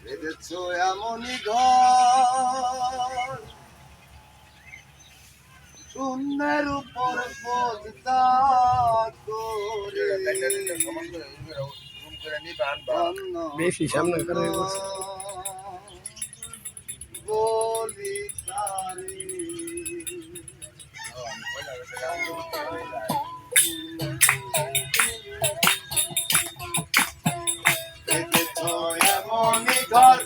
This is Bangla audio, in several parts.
বেঁধেছো এমনই ঘর শূন্যের উপর পদ্মা করে বেশি সামনে করে বলি তারে এমনই ঘর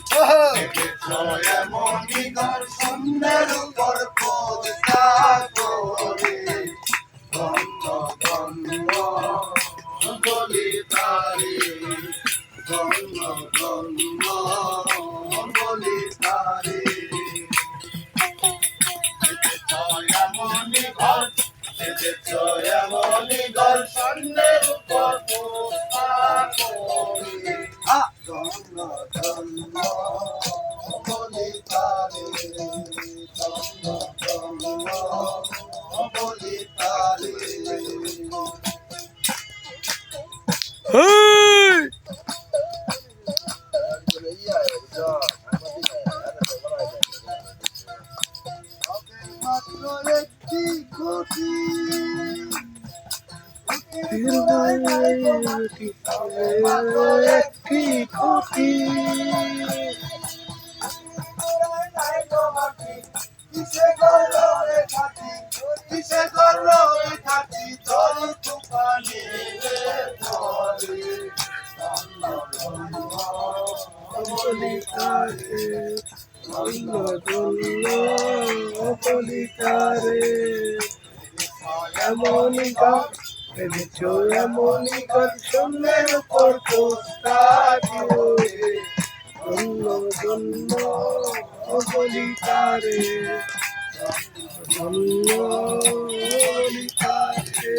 এমনই ঘর শূন্যের উপর পদ্মা করে ধন্য ধন্য বলি তারে ধন্য ধন্য বলি তারে এমনই ঘর এমনই ঘর শূন্যের উপর পদ্মা করে ধন্য ধন্য বলি তারে ধন্য ধন্য বলি তারে মাত্র একটি খুঁটি একটি খুঁটি কিসে করলো রে খাতি কিসে করলো রে খাতি জল তুফানে ধরে বলি তারে ধন্য ধন্য বলি তারে এমনই ঘর ভেবেছো এমনই ঘর শূন্যের উপর পোস্তা দিয়ে ধন্য ধন্য বলি তারে ধন্য বলি তারে